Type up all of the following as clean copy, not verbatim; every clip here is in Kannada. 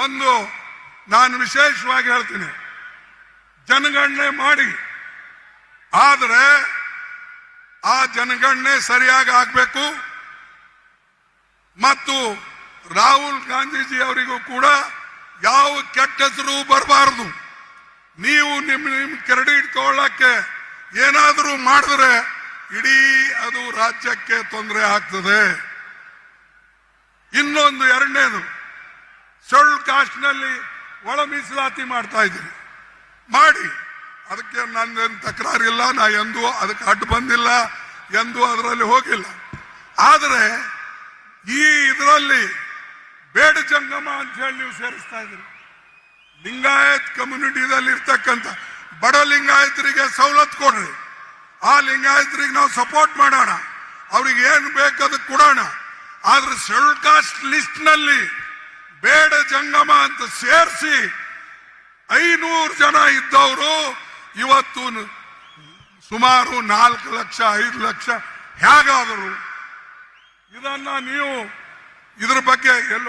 ಒಂದು ನಾನು ವಿಶೇಷವಾಗಿ ಹೇಳ್ತೀನಿ, ಜನಗಣನೆ ಮಾಡಿ, ಆದರೆ ಆ ಜನಗಣನೆ ಸರಿಯಾಗಿ ಆಗಬೇಕು ಮತ್ತು ರಾಹುಲ್ ಗಾಂಧೀಜಿ ಅವರಿಗೂ ಕೂಡ ಯಾವ ಕೆಟ್ಟ ಹೆಸರು ಬರಬಾರದು. ನೀವು ನಿಮ್ಮ ಕ್ರೆಡಿಟ್ ತಗೊಳ್ಳಕ್ಕೆ ಏನಾದರೂ ಮಾಡಿದ್ರೆ ಇಡೀ ಅದು ರಾಜ್ಯಕ್ಕೆ ತೊಂದರೆ ಆಗ್ತದೆ. ಇನ್ನೊಂದು ಎರಡನೇದು, ಶೆಡ್ಯೂಲ್ ಕಾಸ್ಟ್ ನಲ್ಲಿ ಒಳ ಮೀಸಲಾತಿ ಮಾಡ್ತಾ ಇದ್ದೀರಿ, ಮಾಡಿ, ಅದಕ್ಕೆ ನಂದೇನು ತಕರಾರಿಲ್ಲ, ನಾ ಎಂದೂ ಅದಕ್ಕೆ ಅಡ್ಡು ಬಂದಿಲ್ಲ, ಎಂದೂ ಅದರಲ್ಲಿ ಹೋಗಿಲ್ಲ. ಆದರೆ ಈ ಇದರಲ್ಲಿ ಬೇಡ ಜಂಗಮ ಅಂತ ಹೇಳಿ ನೀವು ಸೇರಿಸ್ತಾ ಇದ್ದೀರಿ. ಲಿಂಗಾಯತ್ ಕಮ್ಯುನಿಟಿದಲ್ಲಿ ಇರ್ತಕ್ಕಂಥ ಬಡ ಲಿಂಗಾಯತರಿಗೆ ಸವಲತ್ತು ಕೊಡ್ರಿ, ಆ ಲಿಂಗಾಯತರಿಗೆ ನಾವು ಸಪೋರ್ಟ್ ಮಾಡೋಣ, ಅವ್ರಿಗೆ ಏನು ಬೇಕು ಅದಕ್ಕೆ ಕೊಡೋಣ. ಆದ್ರೆ ಶೆಡ್ಯೂಲ್ ಕಾಸ್ಟ್ ಲಿಸ್ಟ್ ನಲ್ಲಿ ಬೇಡ ಜಂಗಮ ಅಂತ ಸೇರಿಸಿ 500 ಜನ ಇದ್ದವರು ಇವತ್ತು ಸುಮಾರು 4 ಲಕ್ಷ 5 ಲಕ್ಷ ಹೇಗಾದರು? ಇದನ್ನ ನೀವು ಇದ್ರ ಬಗ್ಗೆ ಎಲ್ಲಿ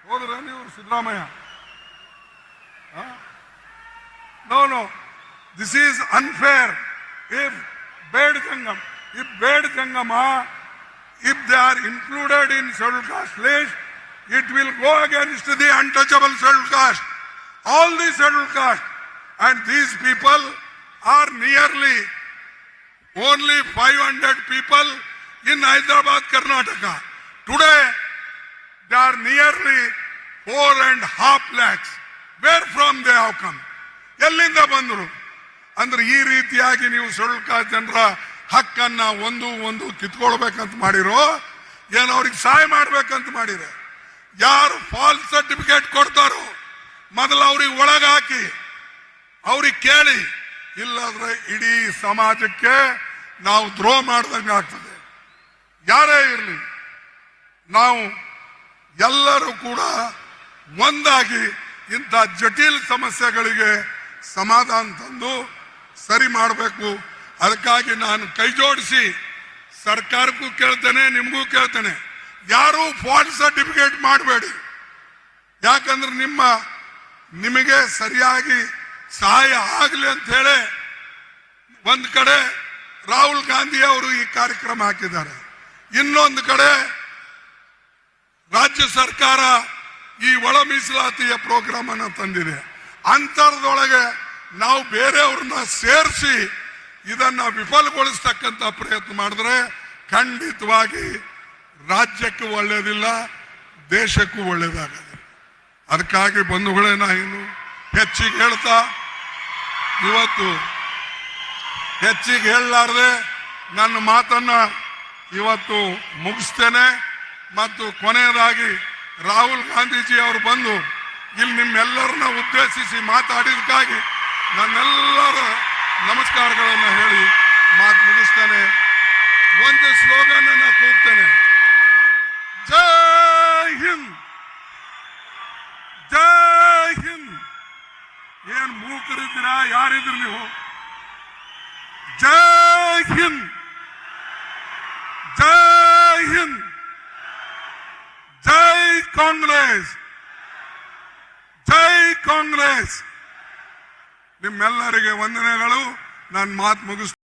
ಹೋದ್ರ ನೀವು Siddaramaiah? No, this is unfair. If ಬೇಡ ಜಂಗಮ, if they are included in scheduled caste list, it will go against the untouchable scheduled caste, all the scheduled caste, and these people are nearly only 500 people in Hyderabad, Karnataka. Today they are nearly 4.5 lakhs. Where from they have come? ಎಲ್ಲಿಂದ ಬಂದರು? ಅಂದ್ರೆ ಈ ರೀತಿಯಾಗಿ ನೀವು ಶೆಡ್ಯೂಲ್ ಕಾಸ್ಟ್ ಜನರ ಹಕ್ಕನ್ನ ಒಂದು ಕಿತ್ಕೊಳ್ಬೇಕಂತ ಮಾಡಿರೋ, ಏನು ಅವ್ರಿಗೆ ಸಹಾಯ ಮಾಡ್ಬೇಕಂತ ಮಾಡಿರೋ? ಯಾರು ಫಾಲ್ಸ್ ಸರ್ಟಿಫಿಕೇಟ್ ಕೊಡ್ತಾರೋ ಮೊದಲು ಅವ್ರಿಗೆ ಒಳಗಾಕಿ ಅವ್ರಿಗೆ ಕೇಳಿ, ಇಲ್ಲಾದ್ರೆ ಇಡೀ ಸಮಾಜಕ್ಕೆ ನಾವು ದ್ರೋಹ ಮಾಡ್ದಂಗೆ ಆಗ್ತದೆ. ಯಾರೇ ಇರಲಿ, ನಾವು ಎಲ್ಲರೂ ಕೂಡ ಒಂದಾಗಿ ಇಂಥ ಜಟಿಲ ಸಮಸ್ಯೆಗಳಿಗೆ ಸಮಾಧಾನ ತಂದು ಸರಿ ಮಾಡಬೇಕು. ಅದಕ್ಕಾಗಿ ನಾನು ಕೈ ಜೋಡಿಸಿ ಸರ್ಕಾರಕ್ಕೂ ಕೇಳ್ತೇನೆ, ನಿಮಗೂ ಕೇಳ್ತೇನೆ, ಯಾರೂ ಫಾಲ್ಸ್ ಸರ್ಟಿಫಿಕೇಟ್ ಮಾಡಬೇಡಿ. ಯಾಕಂದ್ರೆ ನಿಮಗೆ ಸರಿಯಾಗಿ ಸಹಾಯ ಆಗಲಿ ಅಂತ ಹೇಳಿ ಒಂದು ಕಡೆ ರಾಹುಲ್ ಗಾಂಧಿ ಅವರು ಈ ಕಾರ್ಯಕ್ರಮ ಹಾಕಿದ್ದಾರೆ, ಇನ್ನೊಂದು ಕಡೆ ರಾಜ್ಯ ಸರ್ಕಾರ ಈ ಒಳ ಮೀಸಲಾತಿಯ ಪ್ರೋಗ್ರಾಮ್ ಅನ್ನು ತಂದಿದೆ. ಅಂತರದೊಳಗೆ ನಾವು ಬೇರೆಯವ್ರನ್ನ ಸೇರಿಸಿ ಇದನ್ನ ವಿಫಲಗೊಳಿಸ್ತಕ್ಕಂಥ ಪ್ರಯತ್ನ ಮಾಡಿದ್ರೆ ಖಂಡಿತವಾಗಿ ರಾಜ್ಯಕ್ಕೂ ಒಳ್ಳೇದಿಲ್ಲ, ದೇಶಕ್ಕೂ ಒಳ್ಳೇದಾಗಲ್ಲ. ಅದಕ್ಕಾಗಿ ಬಂಧುಗಳೇ, ನಾ ಇನ್ನು ಹೆಚ್ಚಿಗೆ ಹೇಳ್ತಾ ಇವತ್ತು ಹೆಚ್ಚಿಗೆ ಹೇಳಲಾರ್ದೆ ನನ್ನ ಮಾತನ್ನ ಇವತ್ತು ಮುಗಿಸ್ತೇನೆ. ಮತ್ತು ಕೊನೆಯದಾಗಿ ರಾಹುಲ್ ಗಾಂಧೀಜಿ ಅವರು ಬಂದು ಇಲ್ಲಿ ನಿಮ್ಮೆಲ್ಲರನ್ನ ಉದ್ದೇಶಿಸಿ ಮಾತಾಡಿದಕ್ಕಾಗಿ ನನ್ನೆಲ್ಲರ ನಮಸ್ಕಾರಗಳನ್ನು ಹೇಳಿ ಮಾತು ಮುಗಿಸ್ತೇನೆ. ಒಂದು ಸ್ಲೋಗನ್ ಅನ್ನ ಕೂಗ್ತೇನೆ, ಜೈ ಹಿಂದ್, ಜೈ ಹಿಂದ್. ಏನ್ ಮೂಕರಿದ್ದೀರಾ? ಯಾರಿದ್ರು ನೀವು? ಜೈ ಹಿಂದ್, ಜೈ ಹಿಂದ್, ಜೈ ಕಾಂಗ್ರೆಸ್, ಜೈ ಕಾಂಗ್ರೆಸ್. ನಿಮ್ಮೆಲ್ಲರಿಗೆ ವಂದನೆಗಳು. ನಾನು ಮಾತು ಮುಗಿಸ್ತೀನಿ.